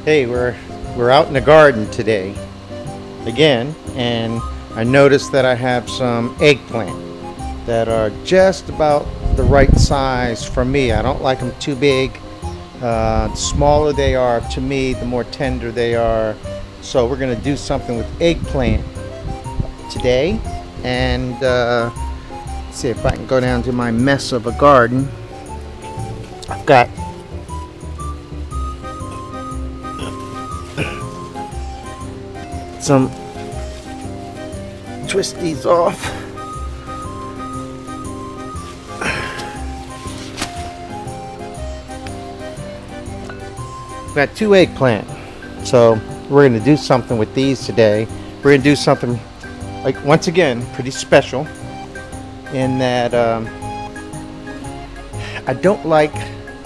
Hey, we're out in the garden today again, and I noticed that I have some eggplant that are just about the right size for me. I don't like them too big. The smaller they are to me, the more tender they are. So we're gonna do something with eggplant today, and see if I can go down to my mess of a garden. I've got some, twist these off. I've got 2 eggplant, so we're going to do something with these today. We're going to do something, like, once again, pretty special in that I don't like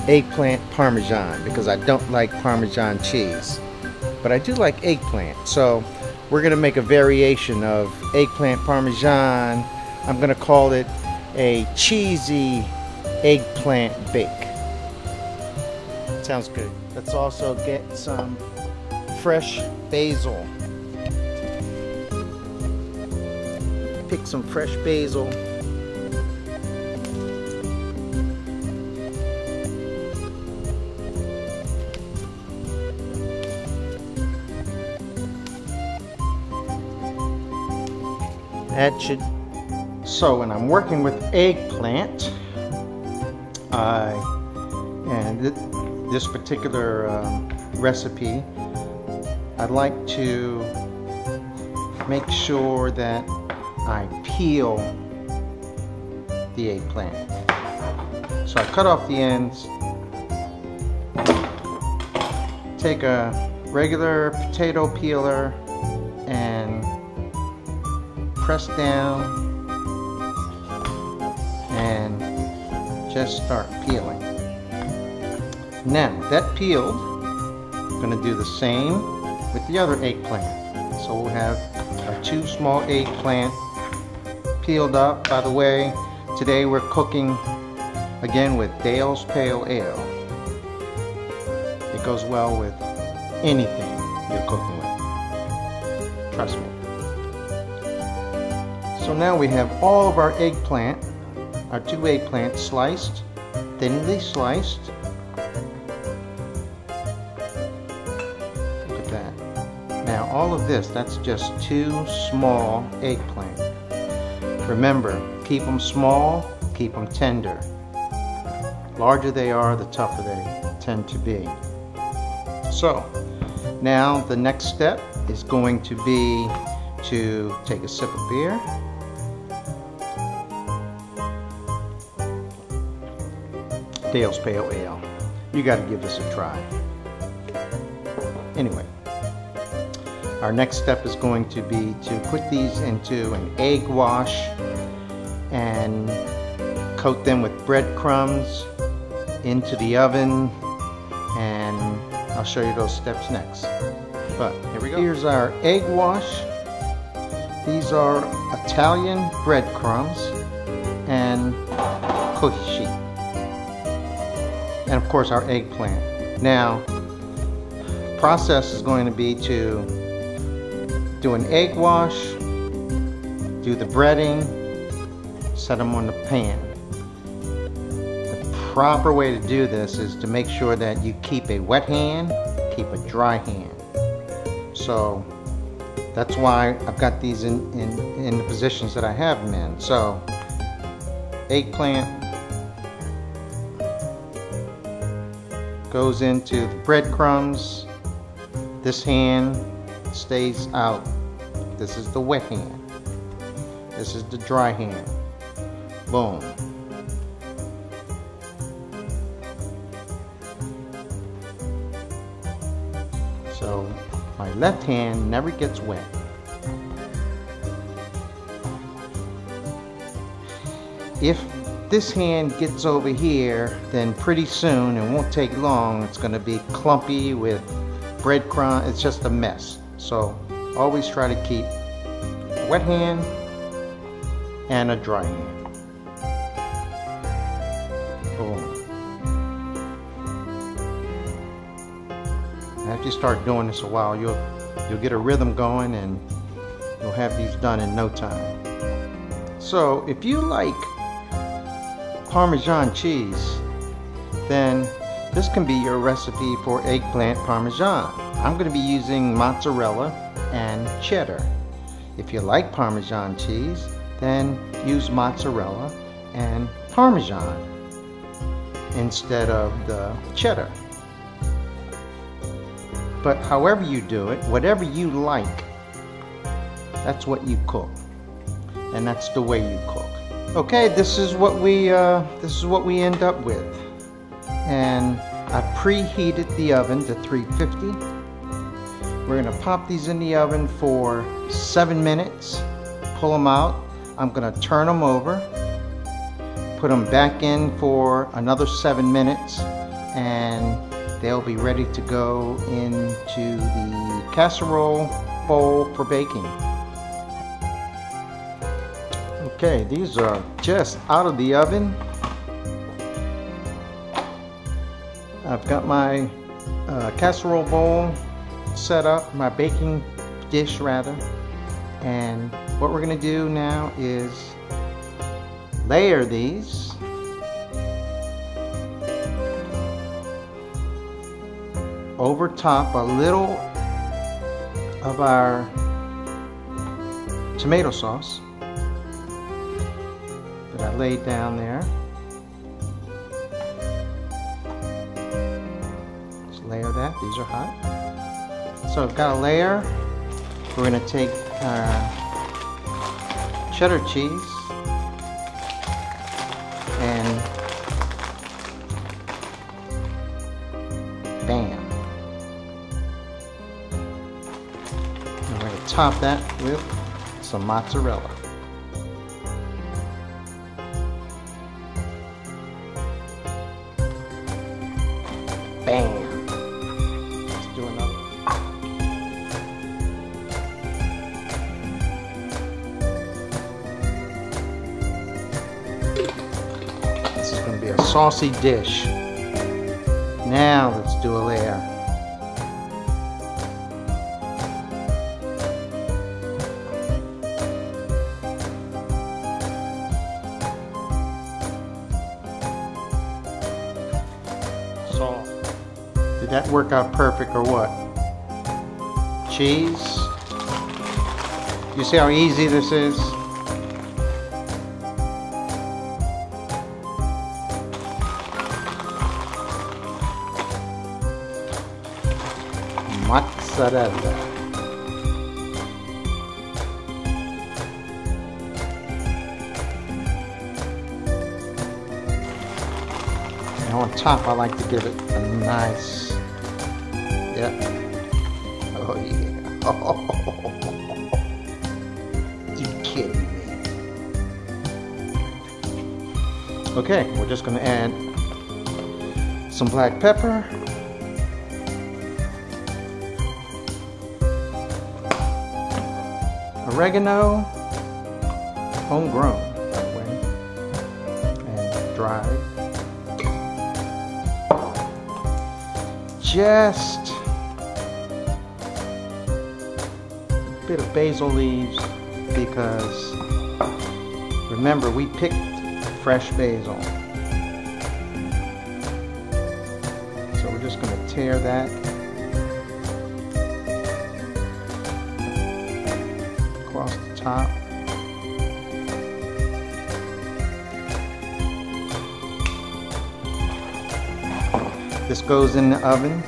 eggplant Parmesan because I don't like Parmesan cheese, but I do like eggplant. So we're going to make a variation of eggplant Parmesan. I'm going to call it a cheesy eggplant bake. Sounds good. Let's also get some fresh basil. Pick some fresh basil. That should. So when I'm working with eggplant, this particular recipe, I'd like to make sure that I peel the eggplant. So I cut off the ends, take a regular potato peeler and press down and just start peeling. Now that peeled, I'm going to do the same with the other eggplant. So we'll have our 2 small eggplant peeled up. By the way, today we're cooking again with Dale's Pale Ale. It goes well with anything you're cooking with. Trust me. So now we have all of our eggplant, our 2 eggplants sliced, thinly sliced. Look at that. Now all of this, that's just 2 small eggplant. Remember, keep them small, keep them tender. Larger they are, the tougher they tend to be. So now the next step is going to be to take a sip of beer. Dale's Pale Ale. You got to give this a try. Anyway, our next step is going to be to put these into an egg wash and coat them with breadcrumbs into the oven, and I'll show you those steps next. But here we go. Here's our egg wash. These are Italian breadcrumbs and cookie sheet. And of course our eggplant. Now, process is going to be to do an egg wash, do the breading, set them on the pan. The proper way to do this is to make sure that you keep a wet hand, keep a dry hand. So that's why I've got these in the positions that I have them in. So eggplant goes into the breadcrumbs. This hand stays out. This is the wet hand. This is the dry hand. Boom. So my left hand never gets wet. If this hand gets over here, then pretty soon, it won't take long, it's going to be clumpy with breadcrumb. It's just a mess. So always try to keep a wet hand and a dry hand. Boom. After you start doing this a while, you'll get a rhythm going, and you'll have these done in no time. So if you like Parmesan cheese, then this can be your recipe for eggplant Parmesan. I'm going to be using mozzarella and cheddar. If you like Parmesan cheese, then use mozzarella and Parmesan instead of the cheddar. But however you do it, whatever you like, that's what you cook, and that's the way you cook. Okay, this is what we end up with, and I preheated the oven to 350. We're gonna pop these in the oven for 7 minutes. Pull them out. I'm gonna turn them over, put them back in for another 7 minutes, and they'll be ready to go into the casserole bowl for baking. Okay, these are just out of the oven. I've got my casserole bowl set up, my baking dish rather, and what we're going to do now is layer these. Over top a little of our tomato sauce that I laid down there. Just layer that. These are hot. So I've got a layer. We're going to take our cheddar cheese and bam. I'm going to top that with some mozzarella. Bam. Let's do another. This is going to be a saucy dish. Now let's do a layer. Salt. Did that work out perfect or what? Cheese. You see how easy this is? Mozzarella. And on top, I like to give it a nice, yeah. Oh yeah. Oh, you kidding me? Okay, we're just going to add some black pepper. Oregano, homegrown, by the way, and dried. Just a bit of basil leaves, because remember, we picked fresh basil. So we're just going to tear that. Across the top. This goes in the oven,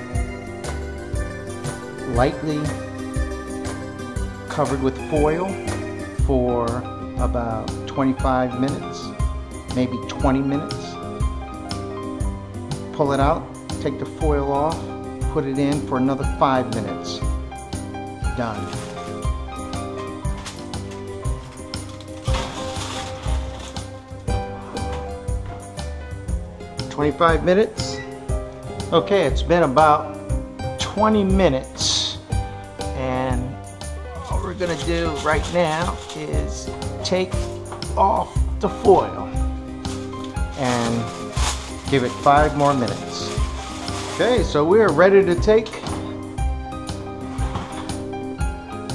lightly covered with foil for about 25 minutes, maybe 20 minutes. Pull it out, take the foil off, put it in for another 5 minutes. Done. 25 minutes. Okay, it's been about 20 minutes, and what we're gonna do right now is take off the foil and give it 5 more minutes. Okay, so we're ready to take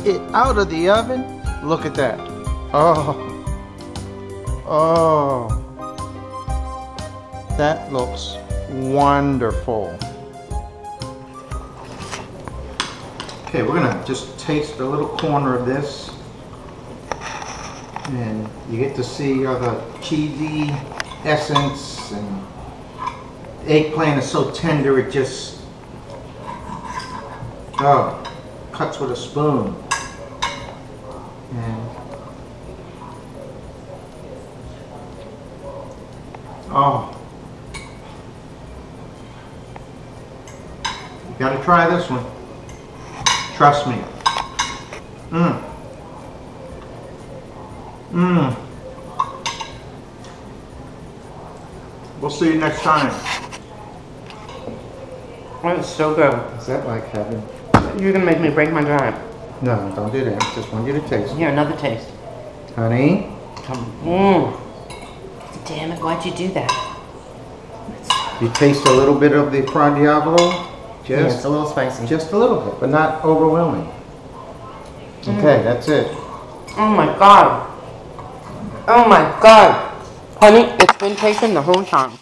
it out of the oven. Look at that. Oh. Oh. That looks wonderful. Okay, we're gonna just taste a little corner of this. And you get to see all the cheesy essence, and eggplant is so tender it just cuts with a spoon. And you gotta try this one. Trust me. We'll see you next time. Oh, it's so good. Is that like heaven? You're gonna make me break my giant. No, don't do that. Just want you to taste. Here, another taste. Honey? Damn it, why'd you do that? You taste a little bit of the Fra Diavolo? Yeah, it's a little spicy. Just a little bit, but not overwhelming. Okay, that's it. Oh my god. Oh my god. Honey, it's been tasting the whole time.